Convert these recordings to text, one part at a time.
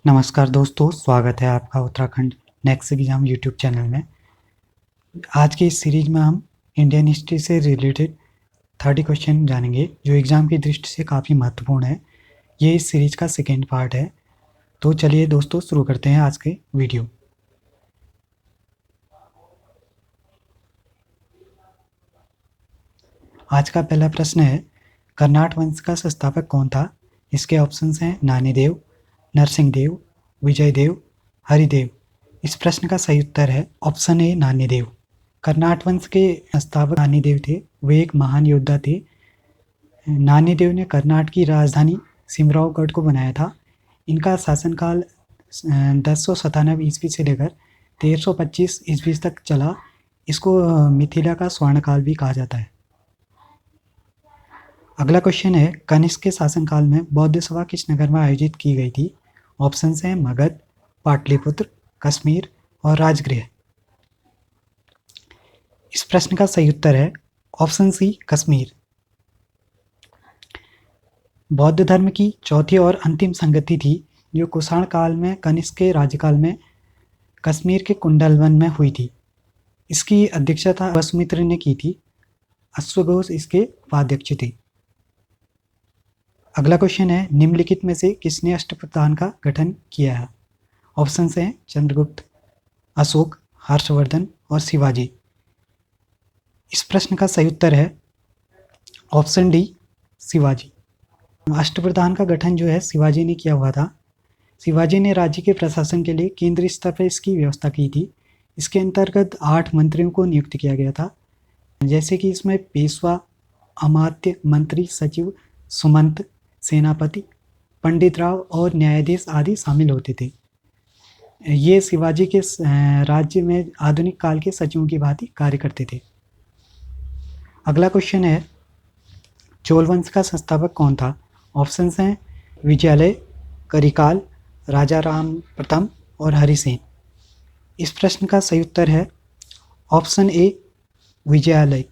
नमस्कार दोस्तों, स्वागत है आपका Uttarakhand next exam YouTube channel में। आज के इस सीरीज में हम इंडियन हिस्ट्री से रिलेटेड 30 क्वेश्चन जानेंगे जो एग्ज़ाम की दृष्टि से काफ़ी महत्वपूर्ण है। ये इस सीरीज का सेकेंड पार्ट है। तो चलिए दोस्तों शुरू करते हैं आज के वीडियो। आज का पहला प्रश्न है, कर्नाट वंश का संस्थापक कौन था? इसके ऑप्शंस हैं नानीदेव, नरसिंहदेव, विजयदेव, हरिदेव। इस प्रश्न का सही उत्तर है ऑप्शन ए नानीदेव। कर्नाट वंश के संस्थापक नानीदेव थे। वे एक महान योद्धा थे। नानीदेव ने कर्नाट की राजधानी सिमरावगढ़ को बनाया था। इनका शासनकाल 1097 ईस्वी से लेकर 1325 ईस्वी तक चला। इसको मिथिला का स्वर्णकाल भी कहा जाता है। अगला क्वेश्चन है, कनिष्क के शासनकाल में बौद्ध सभा किस नगर में आयोजित की गई थी? ऑप्शंस हैं मगध, पाटलिपुत्र, कश्मीर और राजगृह। इस प्रश्न का सही उत्तर है ऑप्शन सी कश्मीर। बौद्ध धर्म की चौथी और अंतिम संगति थी जो कुषाण काल में कनिष्क के राज्यकाल में कश्मीर के कुंडलवन में हुई थी। इसकी अध्यक्षता वसुमित्र ने की थी। अश्वघोष इसके उपाध्यक्ष थे। अगला क्वेश्चन है, निम्नलिखित में से किसने अष्टप्रधान का गठन किया है? ऑप्शन हैं चंद्रगुप्त, अशोक, हर्षवर्धन और शिवाजी। इस प्रश्न का सही उत्तर है ऑप्शन डी शिवाजी। अष्टप्रधान का गठन जो है शिवाजी ने किया हुआ था। शिवाजी ने राज्य के प्रशासन के लिए केंद्रीय स्तर पर इसकी व्यवस्था की थी। इसके अंतर्गत 8 मंत्रियों को नियुक्त किया गया था, जैसे कि इसमें पेशवा, अमात्य, मंत्री, सचिव, सुमंत, सेनापति, पंडित राव और न्यायाधीश आदि शामिल होते थे। ये शिवाजी के राज्य में आधुनिक काल के सचिवों की भांति कार्य करते थे। अगला क्वेश्चन है, चोल वंश का संस्थापक कौन था? ऑप्शंस हैं विजयालय, करिकाल, राजा राम प्रथम और हरिसेन। इस प्रश्न का सही उत्तर है ऑप्शन ए विजयालय।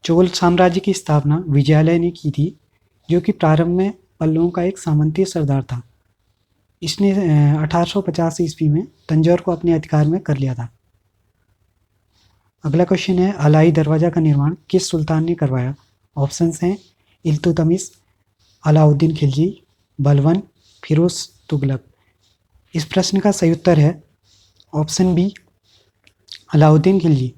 चोल साम्राज्य की स्थापना विजयालय ने की थी, जो कि प्रारंभ में पल्लवों का एक सामंती सरदार था। इसने 1850 ईस्वी में तंजौर को अपने अधिकार में कर लिया था। अगला क्वेश्चन है, अलाई दरवाज़ा का निर्माण किस सुल्तान ने करवाया? ऑप्शंस हैं इल्तुतमिश, अलाउद्दीन खिलजी, बलवन, फिरोज तुगलक। इस प्रश्न का सही उत्तर है ऑप्शन बी अलाउद्दीन खिलजी।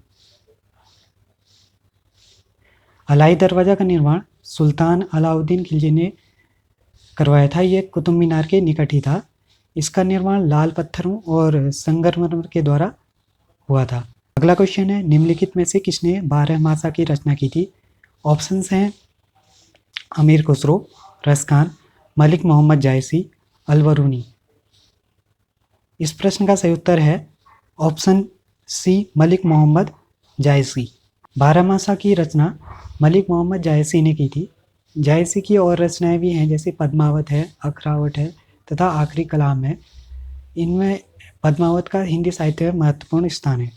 अलाई दरवाज़ा का निर्माण सुल्तान अलाउद्दीन खिलजी ने करवाया था। यह कुतुब मीनार के निकट ही था। इसका निर्माण लाल पत्थरों और संगमरमर के द्वारा हुआ था। अगला क्वेश्चन है, निम्नलिखित में से किसने 12 मासा की रचना की थी? ऑप्शंस हैं अमीर खुसरो, रसखान, मलिक मोहम्मद जायसी, अलवरूनी। इस प्रश्न का सही उत्तर है ऑप्शन सी मलिक मोहम्मद जायसी। 12 मासा की रचना मलिक मोहम्मद जायसी ने की थी। जायसी की और रचनाएं भी हैं, जैसे पद्मावत है, अखरावट है तथा आखिरी कलाम है। इनमें पद्मावत का हिंदी साहित्य में महत्वपूर्ण स्थान है।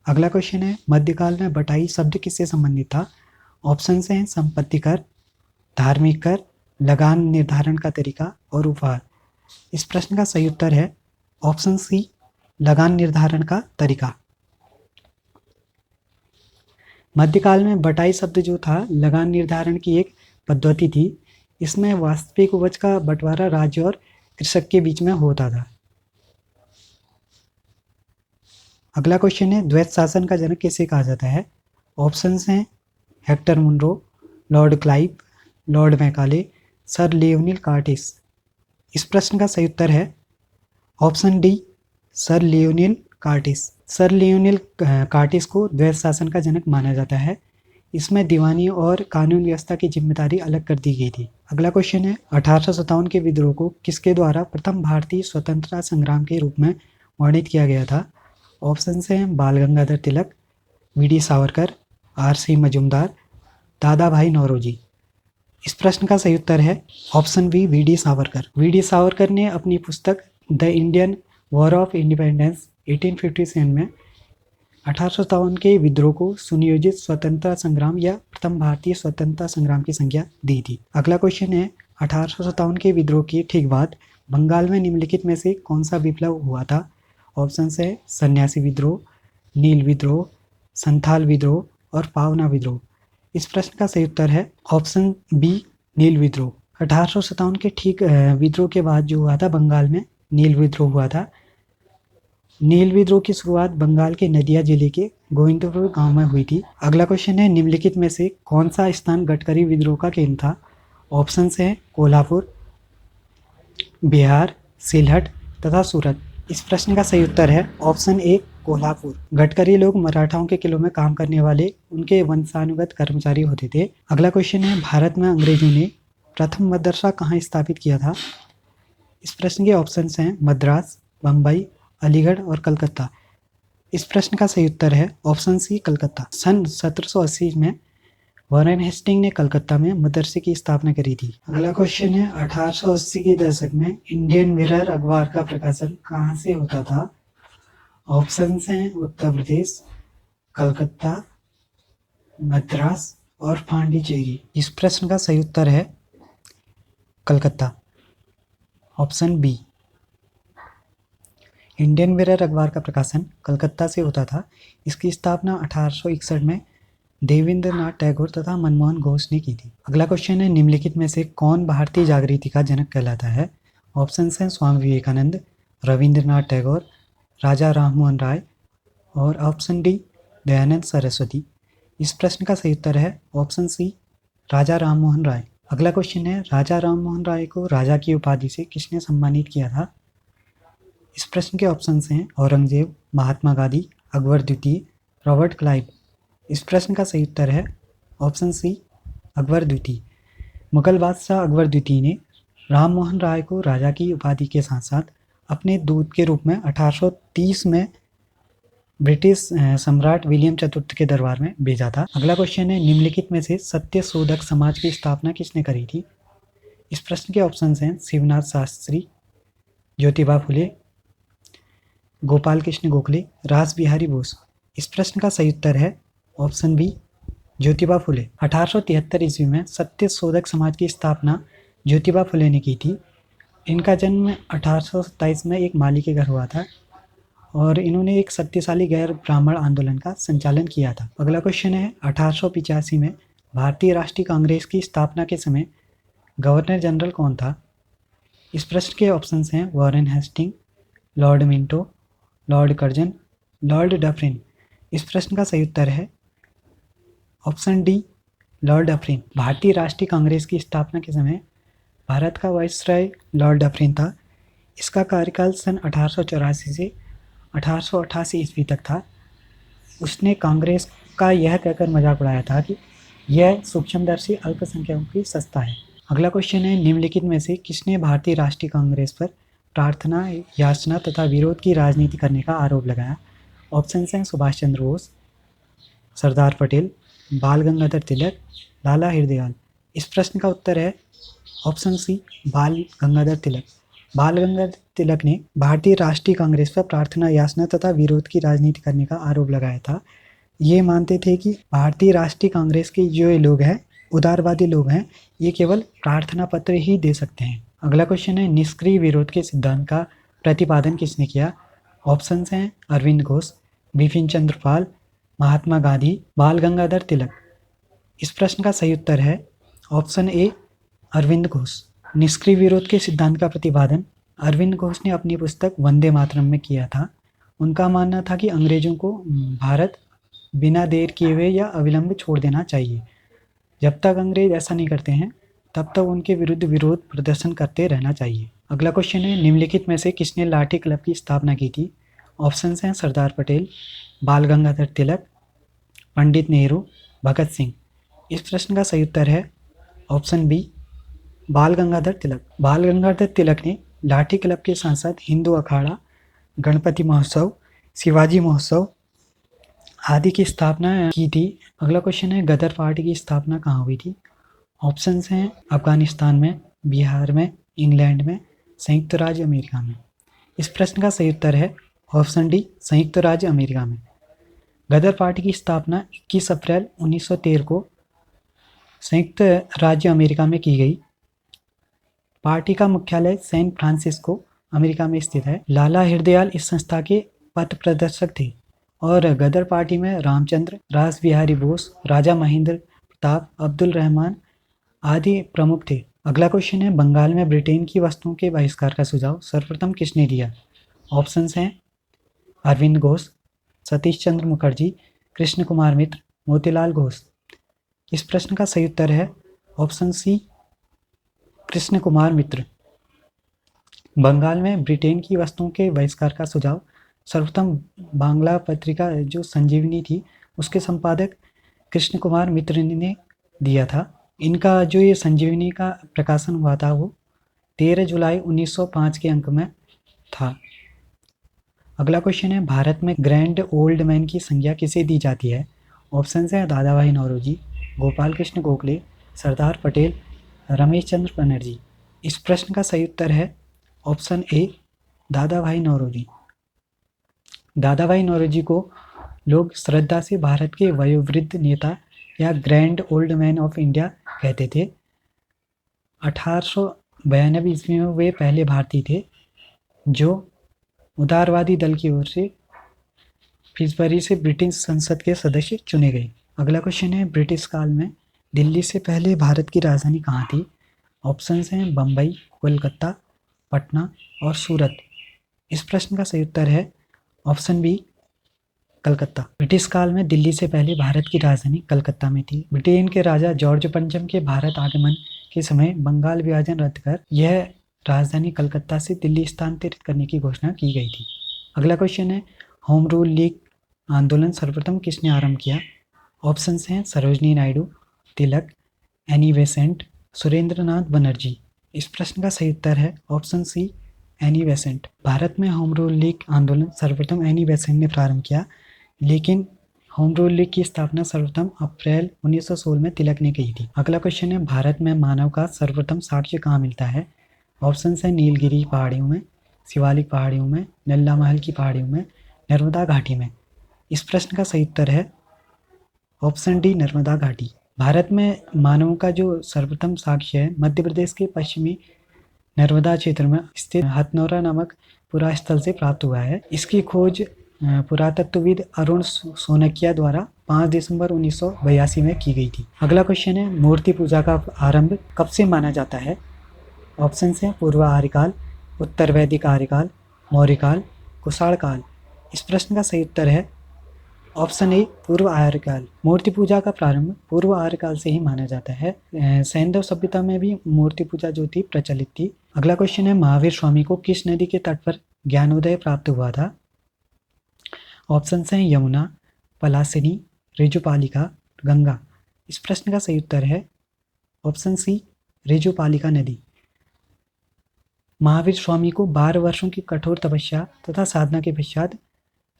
अगला क्वेश्चन है, मध्यकाल में बटाई शब्द किससे संबंधित था? ऑप्शन हैं संपत्ति कर, धार्मिक कर, लगान निर्धारण का तरीका और उपहार। इस प्रश्न का सही उत्तर है ऑप्शन सी लगान निर्धारण का तरीका। मध्यकाल में बटाई शब्द जो था लगान निर्धारण की एक पद्धति थी। इसमें वास्तविक उपज का बंटवारा राज्य और कृषक के बीच में होता था। अगला क्वेश्चन है, द्वैत शासन का जनक किसे कहा जाता है? ऑप्शंस हैं Hector Munro, Lord Clive, Lord Macaulay, sir Lionel Curtis. इस प्रश्न का सही उत्तर है option D sir Lionel Curtis. Sir Lionel Curtis को द्वैत शासन का जनक माना जाता है। इसमें दीवानी और कानून व्यवस्था की जिम्मेदारी अलग कर दी गई थी। अगला क्वेश्चन है, 1857 के विद्रोह को किसके द्वारा प्रथम भारतीय स्वतंत्रता संग्राम के रूप में वर्णित किया गया था? ऑप्शन हैं Bal Gangadhar Tilak, V D. Savarkar, R C. Majumdar, Dadabhai Naoroji. इस प्रश्न का सही उत्तर है option B V D. Savarkar. V D. Savarkar ने अपनी पुस्तक the Indian war of independence 1857 में 1857 के विद्रोह को सुनियोजित स्वतंत्रता संग्राम या प्रथम भारतीय स्वतंत्रता संग्राम की संज्ञा दी थी। अगला क्वेश्चन है, 1857 के विद्रोह के ठीक बाद बंगाल में निम्नलिखित में से कौन सा विप्लव हुआ था? ऑप्शन है सन्यासी विद्रोह, नील विद्रोह, संथाल विद्रोह और पावना विद्रोह। इस प्रश्न का सही उत्तर है ऑप्शन बी, नील विद्रोह। 1857 के ठीक विद्रोह के बाद जो हुआ था बंगाल में नील विद्रोह हुआ था। नील विद्रोह की शुरुआत बंगाल के नदिया जिले के गोविंदपुर गांव में हुई थी। अगला क्वेश्चन है निम्नलिखित में से कौन सा स्थान गडकरी विद्रोह का केंद्र था? ऑप्शन है कोल्हापुर, बिहार, सिलहट तथा सूरत। इस प्रश्न का सही उत्तर है ऑप्शन ए, कोल्हापुर। गडकरी लोग मराठाओं के किलों में काम करने वाले उनके वंशानुगत कर्मचारी होते थे। अगला क्वेश्चन है भारत में अंग्रेजों ने प्रथम मदरसा कहाँ स्थापित किया था? इस प्रश्न के ऑप्शंस हैं मद्रास, बम्बई, अलीगढ़ और कलकत्ता। इस प्रश्न का सही उत्तर है ऑप्शन सी, कलकत्ता। सन 1780 में वॉरेन हेस्टिंग ने कलकत्ता में मदरसे की स्थापना करी थी। अगला क्वेश्चन है 1880 के दशक में इंडियन मिरर अखबार का प्रकाशन कहाँ से होता था? ऑप्शन हैं उत्तर प्रदेश, कलकत्ता, मद्रास और पांडिचेरी। इस प्रश्न का सही उत्तर है Calcutta, option B. Indian mirror अखबार का प्रकाशन कलकत्ता से होता था। इसकी स्थापना 1861 में देवेंद्रनाथ टैगोर तथा मनमोहन घोष ने की थी। अगला क्वेश्चन है निम्नलिखित में से कौन भारतीय जागृति का जनक कहलाता है? ऑप्शन हैं स्वामी विवेकानंद, रविंद्रनाथ टैगोर, राजा राममोहन राय और ऑप्शन डी, दयानंद सरस्वती। इस प्रश्न का सही उत्तर है ऑप्शन सी, राजा राममोहन राय। अगला क्वेश्चन है राजा राममोहन राय को राजा की उपाधि से किसने सम्मानित किया था? इस प्रश्न के ऑप्शंस हैं औरंगजेब, महात्मा गांधी, अकबर द्वितीय, रॉबर्ट क्लाइव। इस प्रश्न का सही उत्तर है ऑप्शन सी, अकबर द्वितीय। मुगल बादशाह अकबर द्वितीय ने राममोहन राय को राजा की उपाधि के साथ साथ अपने दूत के रूप में 1830 में ब्रिटिश सम्राट विलियम चतुर्थ के दरबार में भेजा था। अगला क्वेश्चन है निम्नलिखित में से सत्य शोधक समाज की स्थापना किसने करी थी? इस प्रश्न के ऑप्शन हैं शिवनाथ शास्त्री, ज्योतिबा फुले, गोपाल कृष्ण गोखले, रास बिहारी बोस। इस प्रश्न का सही उत्तर है ऑप्शन बी, ज्योतिबा फुले। 1873 ईस्वी में सत्य शोधक समाज की स्थापना ज्योतिबा फुले ने की थी। इनका जन्म 1827 में एक माली के घर हुआ था और इन्होंने एक शक्तिशाली गैर ब्राह्मण आंदोलन का संचालन किया था। अगला क्वेश्चन है 1885 में भारतीय राष्ट्रीय कांग्रेस की स्थापना के समय गवर्नर जनरल कौन था? इस प्रश्न के ऑप्शंस हैं Warren Hasting, Lord Minto, Lord Curzon, Lord Dufferin. इस प्रश्न का सही उत्तर है ऑप्शन डी, लॉर्ड डफरिन। भारतीय राष्ट्रीय कांग्रेस की स्थापना के समय भारत का वाइसराय लॉर्ड डफरिन था। इसका कार्यकाल सन 1884 से 1888 ईस्वी तक था। उसने कांग्रेस का यह कहकर मजाक उड़ाया था कि यह सूक्ष्मदर्शी अल्पसंख्यकों की संस्था है। अगला क्वेश्चन है निम्नलिखित में से किसने भारतीय राष्ट्रीय कांग्रेस पर प्रार्थना, याचना तथा विरोध की राजनीति करने का आरोप लगाया? ऑप्शन हैं सुभाष चंद्र बोस, सरदार पटेल, बाल गंगाधर तिलक, लाला हरदयाल। इस प्रश्न का उत्तर है ऑप्शन सी, बाल गंगाधर तिलक। बाल गंगाधर तिलक ने भारतीय राष्ट्रीय कांग्रेस पर प्रार्थना, याचना तथा विरोध की राजनीति करने का आरोप लगाया था। ये मानते थे कि भारतीय राष्ट्रीय कांग्रेस के जो लोग हैं, उदारवादी लोग हैं, ये केवल प्रार्थना पत्र ही दे सकते हैं। अगला क्वेश्चन है निष्क्रिय विरोध के सिद्धांत का प्रतिपादन किसने किया? ऑप्शन हैं अरविंद घोष, बिपिन चंद्र पाल, महात्मा गांधी, बाल गंगाधर तिलक। इस प्रश्न का सही उत्तर है ऑप्शन ए, अरविंद घोष। निष्क्रिय विरोध के सिद्धांत का प्रतिपादन अरविंद घोष ने अपनी पुस्तक वंदे मातरम में किया था। उनका मानना था कि अंग्रेजों को भारत बिना देर किए हुए या अविलंब छोड़ देना चाहिए। जब तक अंग्रेज ऐसा नहीं करते हैं तब तक उनके विरुद्ध विरोध प्रदर्शन करते रहना चाहिए। अगला क्वेश्चन है निम्नलिखित में से किसने लाठी क्लब की स्थापना की थी? ऑप्शन हैं सरदार पटेल, बाल गंगाधर तिलक, पंडित नेहरू, भगत सिंह। इस प्रश्न का सही उत्तर है ऑप्शन बी, बाल गंगाधर तिलक। बाल गंगाधर तिलक ने लाठी क्लब के साथ साथ हिंदू अखाड़ा, गणपति महोत्सव, शिवाजी महोत्सव आदि की स्थापना की थी। अगला क्वेश्चन है गदर पार्टी की स्थापना कहाँ हुई थी? ऑप्शंस हैं अफगानिस्तान में, बिहार में, इंग्लैंड में, संयुक्त राज्य अमेरिका में। इस प्रश्न का सही उत्तर है ऑप्शन डी, संयुक्त राज्य अमेरिका में। गदर पार्टी की स्थापना 21 अप्रैल 1913 को संयुक्त राज्य अमेरिका में की गई। पार्टी का मुख्यालय सैन फ्रांसिस्को अमेरिका में स्थित है। लाला हृदयाल इस संस्था के पथ प्रदर्शक थे और गदर पार्टी में रामचंद्र, रास बिहारी बोस, राजा महेंद्र प्रताप, अब्दुल रहमान आदि प्रमुख थे। अगला क्वेश्चन है, बंगाल में ब्रिटेन की वस्तुओं के बहिष्कार का सुझाव सर्वप्रथम किसने दिया? ऑप्शंस हैं अरविंद घोष, सतीश चंद्र मुखर्जी, कृष्ण कुमार मित्र, मोतीलाल घोष। इस प्रश्न का सही उत्तर है ऑप्शन सी, कृष्ण कुमार मित्र। बंगाल में ब्रिटेन की वस्तुओं के बहिष्कार का सुझाव सर्वप्रथम बांग्ला पत्रिका जो संजीवनी थी उसके संपादक कृष्ण कुमार मित्र ने दिया था। इनका जो ये संजीवनी का प्रकाशन हुआ था वो 13 जुलाई 1905 के अंक में था। अगला क्वेश्चन है, भारत में ग्रैंड ओल्ड मैन की संज्ञा किसे दी जाती है? ऑप्शन है दादा भाई नौरोजी, गोपाल कृष्ण गोखले, सरदार पटेल, रमेश चंद्र बनर्जी। इस प्रश्न का सही उत्तर है ऑप्शन ए, दादा भाई नौरोजी। दादा भाई नौरोजी को लोग श्रद्धा से भारत के वयोवृद्ध नेता या grand old man of India कहते थे। 1892 ईस्वी में वे पहले भारतीय थे जो उदारवादी दल की ओर से फिसबरी से ब्रिटिश संसद के सदस्य चुने गए। अगला क्वेश्चन है, ब्रिटिश काल में दिल्ली से पहले भारत की राजधानी कहाँ थी? ऑप्शंस हैं बम्बई, कोलकाता, पटना और सूरत। इस प्रश्न का सही उत्तर है ऑप्शन बी, कलकत्ता। ब्रिटिश काल में दिल्ली से पहले भारत की राजधानी कलकत्ता में थी। ब्रिटेन के राजा जॉर्ज पंचम के भारत आगमन के समय बंगाल विभाजन रद्द कर यह राजधानी कलकत्ता से दिल्ली स्थानांतरित करने की घोषणा की गई थी। अगला क्वेश्चन है, होम रूल लीग आंदोलन सर्वप्रथम किसने आरंभ किया? ऑप्शंस हैं सरोजनी नायडू, तिलक, एनी बेसेंट, सुरेंद्र नाथ बनर्जी। इस प्रश्न का सही उत्तर है ऑप्शन सी, एनी बेसेंट। भारत में होम रूल लीग आंदोलन सर्वप्रथम एनी बेसेंट ने प्रारंभ किया, लेकिन होम रूल लीग की स्थापना सर्वप्रथम अप्रैल 1916 में तिलक ने की थी। अगला क्वेश्चन है, भारत में मानव का सर्वप्रथम साक्ष्य कहाँ मिलता है? ऑप्शन है नीलगिरी पहाड़ियों में, शिवालिक पहाड़ियों में, नल्ला महल की पहाड़ियों में, नर्मदा घाटी में। इस प्रश्न का सही उत्तर है ऑप्शन डी, नर्मदा घाटी। भारत में मानवों का जो सर्वप्रथम साक्ष्य है मध्य प्रदेश के पश्चिमी नर्मदा क्षेत्र में स्थित हथनौरा नामक पुरास्थल से प्राप्त हुआ है। इसकी खोज पुरातत्वविद अरुण सोनकिया द्वारा 5 दिसंबर 1982 में की गई थी। अगला क्वेश्चन है, मूर्ति पूजा का आरंभ कब से माना जाता है? ऑप्शन हैं पूर्व आर्यकाल, उत्तर वैदिक आर्यकाल, मौर्यकाल, कुषाण काल। इस प्रश्न का सही उत्तर है ऑप्शन ए, पूर्व आर्यकाल। मूर्ति पूजा का प्रारंभ पूर्व आर्यकाल से ही माना जाता है। सैंधव सभ्यता में भी मूर्ति पूजा जो थी प्रचलित थी। अगला क्वेश्चन है, महावीर स्वामी को किस नदी के तट पर ज्ञानोदय प्राप्त हुआ था? ऑप्शन हैं यमुना, पलासिनी, ऋजुपालिका, गंगा। इस प्रश्न का सही उत्तर है ऑप्शन सी, ऋजुपालिका नदी। महावीर स्वामी को 12 वर्षों की कठोर तपस्या तथा साधना के पश्चात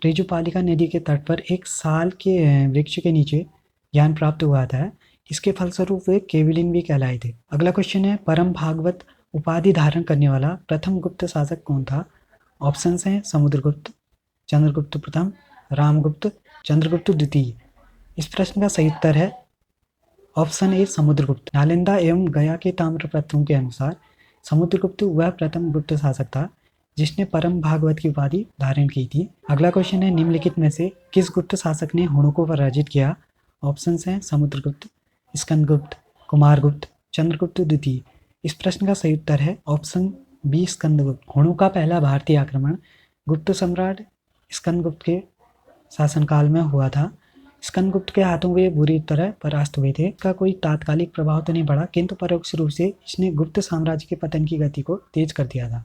ऋजुपालिका नदी के तट पर एक साल के वृक्ष के नीचे ज्ञान प्राप्त हुआ था। इसके फलस्वरूप वे केविलिन भी कहलाए थे। अगला क्वेश्चन है, परम भागवत उपाधि धारण करने वाला प्रथम गुप्त शासक कौन था? ऑप्शन हैं समुद्रगुप्त, चंद्रगुप्त प्रथम, रामगुप्त, चंद्रगुप्त द्वितीय। इस प्रश्न का सही उत्तर है ऑप्शन ए, समुद्रगुप्त। नालंदा एवं गया के ताम्रपत्रों के अनुसार समुद्रगुप्त वह प्रथम गुप्त शासक था जिसने परम भागवत की उपाधि धारण की थी। अगला क्वेश्चन है, निम्नलिखित में से किस गुप्त शासक ने हुणों को पराजित किया? ऑप्शन हैं समुद्रगुप्त, स्कंदगुप्त, कुमारगुप्त, चंद्रगुप्त द्वितीय। इस प्रश्न का सही उत्तर है ऑप्शन बी, स्कंदगुप्त। हुणों का पहला भारतीय आक्रमण गुप्त सम्राट स्कंदगुप्त के शासनकाल में हुआ था। स्कंदगुप्त के हाथों वे बुरी तरह परास्त हुए थे। इसका कोई तात्कालिक प्रभाव तो नहीं पड़ा, किंतु परोक्ष रूप से इसने गुप्त साम्राज्य के पतन की गति को तेज कर दिया था।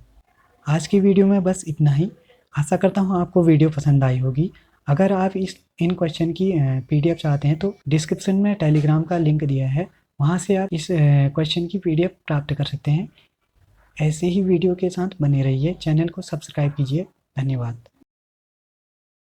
आज की वीडियो में बस इतना ही। आशा करता हूँ आपको वीडियो पसंद आई होगी। अगर आप इन क्वेश्चन की PDF चाहते हैं तो डिस्क्रिप्शन में टेलीग्राम का लिंक दिया है, वहाँ से आप इस क्वेश्चन की PDF प्राप्त कर सकते हैं। ऐसे ही वीडियो के साथ बने रहिए, चैनल को सब्सक्राइब कीजिए। धन्यवाद।